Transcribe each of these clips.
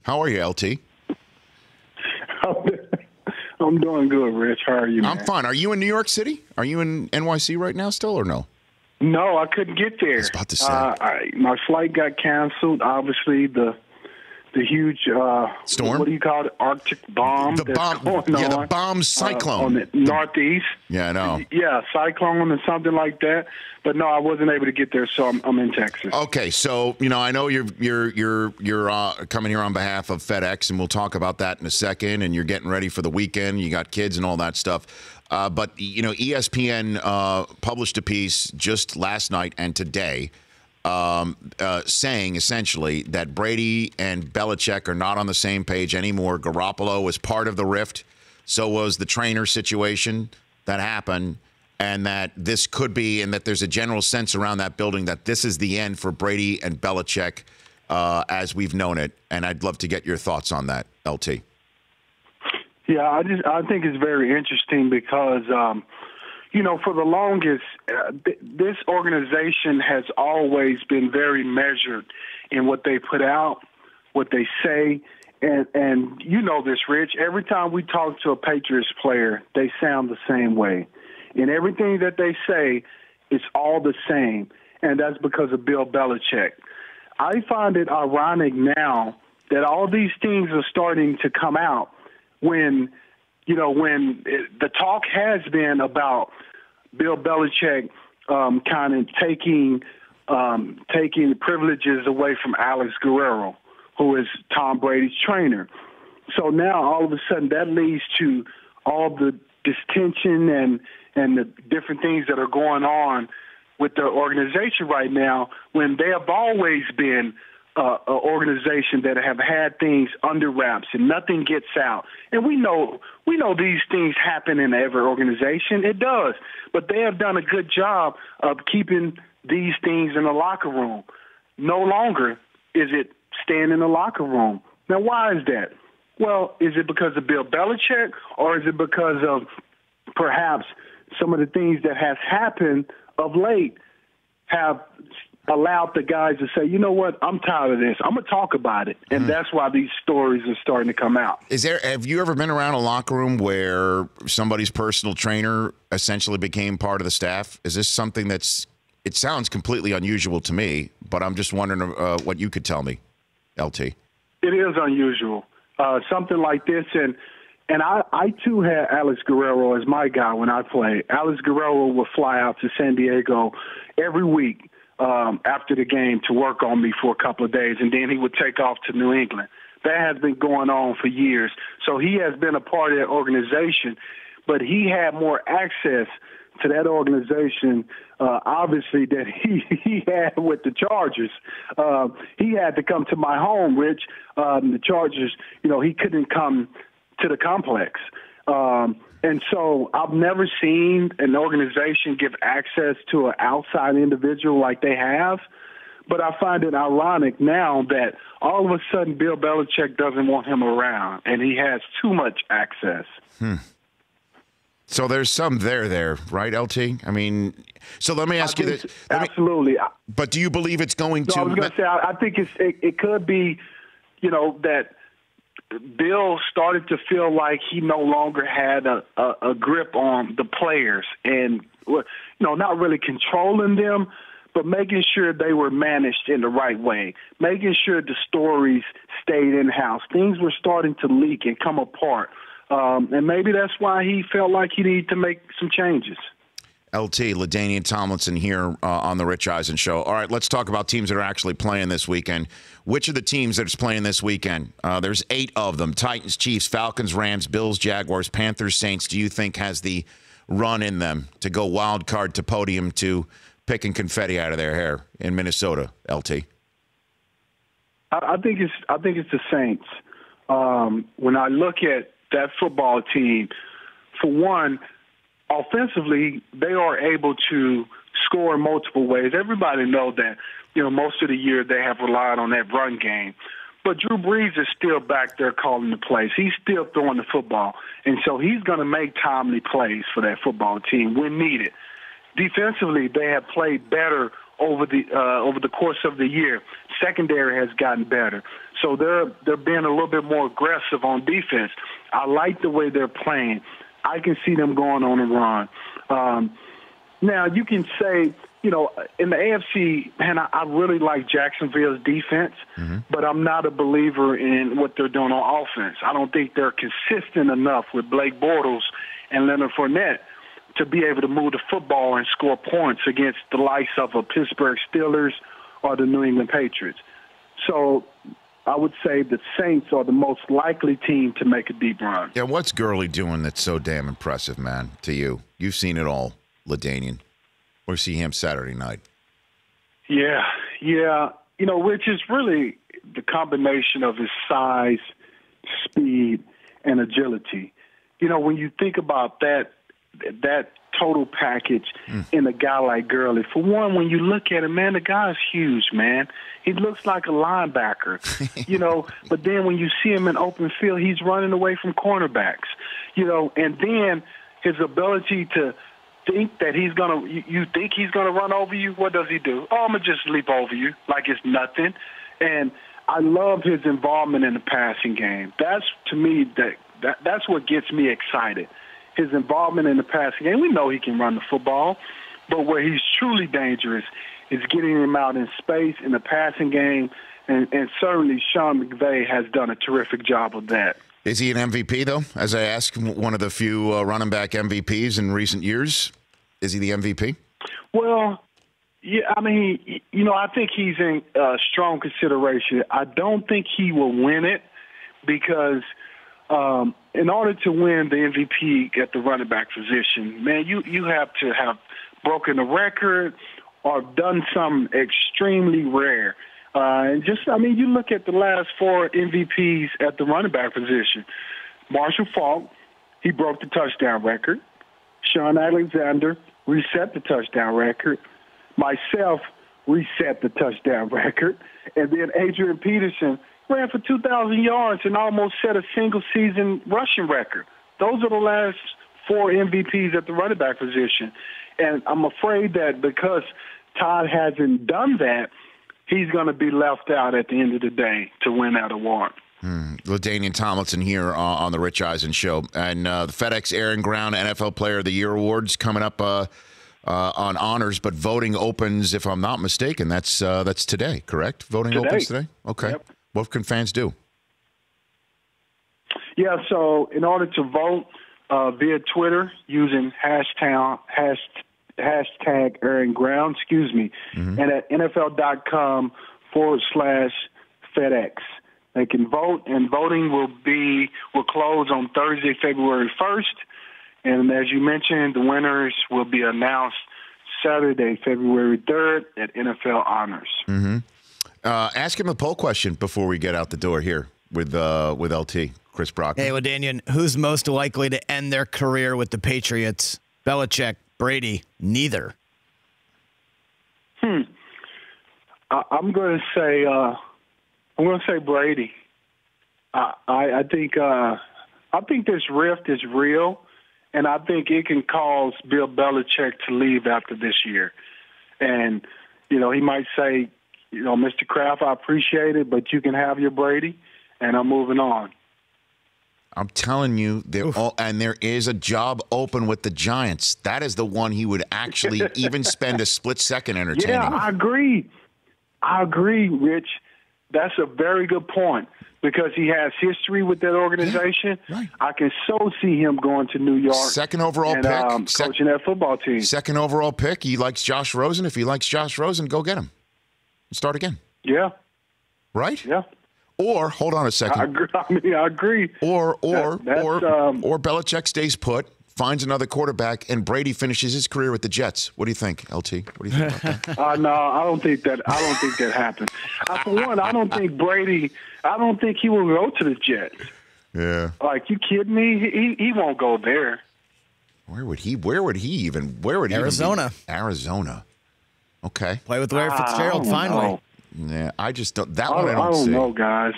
How are you, LT? I'm doing good, Rich. How are you, man? I'm fine. Are you in New York City? Are you in NYC right now still or no? No, I couldn't get there. I was about to say. My flight got canceled. Obviously, the huge storm. What do you call it? Arctic bomb. The bomb. The bomb cyclone on the northeast. Yeah, I know. Yeah, cyclone and something like that. But no, I wasn't able to get there, so I'm in Texas. Okay, so I know you're coming here on behalf of FedEx, and we'll talk about that in a second. And you're getting ready for the weekend. You got kids and all that stuff. But ESPN published a piece just last night and today. Saying essentially that Brady and Belichick are not on the same page anymore. Garoppolo was part of the rift. So was the trainer situation that happened. And that this could be, and that there's a general sense around that building that this is the end for Brady and Belichick as we've known it. And I'd love to get your thoughts on that, LT. Yeah, I think it's very interesting because for the longest, this organization has always been very measured in what they put out, what they say. And you know this, Rich. Every time we talk to a Patriots player, they sound the same way. And everything that they say is all the same. And that's because of Bill Belichick. I find it ironic now that all these things are starting to come out when the talk has been about Bill Belichick kind of taking the privileges away from Alex Guerrero, who is Tom Brady's trainer. So now all of a sudden that leads to all the distension and the different things that are going on with the organization right now, when they have always been an organization that have had things under wraps and nothing gets out. And we know these things happen in every organization. It does. But they have done a good job of keeping these things in the locker room. No longer is it staying in the locker room. Now, why is that? Well, is it because of Bill Belichick, or is it because of perhaps some of the things that has happened of late have allowed the guys to say, you know what, I'm tired of this. I'm going to talk about it. And that's why these stories are starting to come out. Have you ever been around a locker room where somebody's personal trainer essentially became part of the staff? Is this something it sounds completely unusual to me, but I'm just wondering what you could tell me, LT. It is unusual. Something like this. And I too had Alex Guerrero as my guy when I played. Alex Guerrero would fly out to San Diego every week after the game to work on me for a couple of days, and then he would take off to New England. That has been going on for years. So he has been a part of that organization, but he had more access to that organization, obviously, that he had with the Chargers. He had to come to my home, Rich. The Chargers, he couldn't come to the complex. And so I've never seen an organization give access to an outside individual like they have. But I find it ironic now that all of a sudden Bill Belichick doesn't want him around, and he has too much access. So there's some there, right, LT? I mean, so let me ask you this. Absolutely. But do you believe it's going to? I was going to say, I think it could be, that Bill started to feel like he no longer had a grip on the players and, not really controlling them, but making sure they were managed in the right way, making sure the stories stayed in-house. Things were starting to leak and come apart. And maybe that's why he felt like he needed to make some changes. LT, LaDainian, Tomlinson here on the Rich Eisen Show. All right, let's talk about teams that are actually playing this weekend. Which are the teams that are playing this weekend? There's 8 of them. Titans, Chiefs, Falcons, Rams, Bills, Jaguars, Panthers, Saints. Do you think has the run in them to go wild card to podium to picking confetti out of their hair in Minnesota, LT? I think it's the Saints. When I look at that football team, for one, offensively, they are able to score in multiple ways. Everybody knows that, most of the year they have relied on that run game. But Drew Brees is still back there calling the plays. He's still throwing the football. And so he's going to make timely plays for that football team when needed. Defensively, they have played better over the course of the year. Secondary has gotten better. So they're being a little bit more aggressive on defense. I like the way they're playing. I can see them going on a run. Now, you can say, in the AFC, man, I really like Jacksonville's defense, but I'm not a believer in what they're doing on offense. I don't think they're consistent enough with Blake Bortles and Leonard Fournette to be able to move the football and score points against the likes of a Pittsburgh Steelers or the New England Patriots. So I would say the Saints are the most likely team to make a deep run. Yeah, what's Gurley doing that's so damn impressive, man, to you? You've seen it all, LaDainian. We'll see him Saturday night. Yeah. Which is really the combination of his size, speed, and agility. When you think about that total package in a guy like Gurley, for one, when you look at him, man, the guy's huge, man. He looks like a linebacker, but then when you see him in open field, he's running away from cornerbacks, and then his ability to think that you think he's gonna run over you. What does he do? Oh, I'm gonna just leap over you like it's nothing. And I love his involvement in the passing game. That's, to me, that's what gets me excited. His involvement in the passing game. We know he can run the football, but where he's truly dangerous is getting him out in space in the passing game, and certainly Sean McVay has done a terrific job of that. Is he an MVP, though? As I asked, one of the few running back MVPs in recent years. Is he the MVP? Well, yeah, I mean, I think he's in strong consideration. I don't think he will win it because in order to win the MVP at the running back position, man, you have to have broken a record or done something extremely rare. You look at the last 4 MVPs at the running back position. Marshall Faulk, he broke the touchdown record. Sean Alexander reset the touchdown record. Myself reset the touchdown record. And then Adrian Peterson ran for 2,000 yards and almost set a single-season rushing record. Those are the last 4 MVPs at the running back position. And I'm afraid that because Todd hasn't done that, he's going to be left out at the end of the day to win that award. LaDainian Tomlinson here on the Rich Eisen Show. And the FedEx Air and Ground NFL Player of the Year Awards coming up on honors, but voting opens, if I'm not mistaken. That's today, correct? Voting opens today? Okay. Yep. What can fans do? Yeah, so in order to vote via Twitter using hashtag Air and Ground, and at NFL.com/FedEx. They can vote, and voting will close on Thursday, February 1st. And as you mentioned, the winners will be announced Saturday, February 3rd at NFL Honors. Ask him a poll question before we get out the door here with LT, Chris Brockman. Hey, LaDainian, who's most likely to end their career with the Patriots? Belichick, Brady, neither. I'm going to say Brady. I think this rift is real, and I think it can cause Bill Belichick to leave after this year. And he might say, Mr. Kraft, I appreciate it, but you can have your Brady, and I'm moving on. I'm telling you, there is a job open with the Giants. That is the one he would actually even spend a split second entertaining. Yeah, I agree, Rich. That's a very good point because he has history with that organization. Yeah, right. I can so see him going to New York. Second overall pick. Coaching that football team. Second overall pick. He likes Josh Rosen. If he likes Josh Rosen, go get him. Start again. Yeah. Right? Yeah. Or, hold on a second. I agree. Or Belichick stays put, finds another quarterback, and Brady finishes his career with the Jets. What do you think, LT? What do you think about that? No, I don't think that happens. For one, I don't think he will go to the Jets. Yeah. Like, you kidding me? He won't go there. Where would he even? Arizona. Arizona. Okay. Play with Larry Fitzgerald finally. Yeah, I just don't. That one I don't see. Know, guys.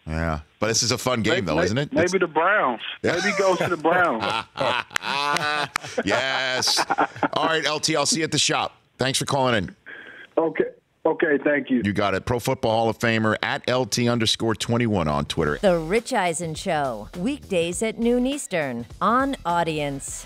Yeah, but this is a fun game, though, isn't it? Maybe the Browns. Maybe he goes to the Browns. Yes. All right, LT, I'll see you at the shop. Thanks for calling in. Okay, thank you. You got it. Pro Football Hall of Famer at LT_21 on Twitter. The Rich Eisen Show, weekdays at noon Eastern on Audience.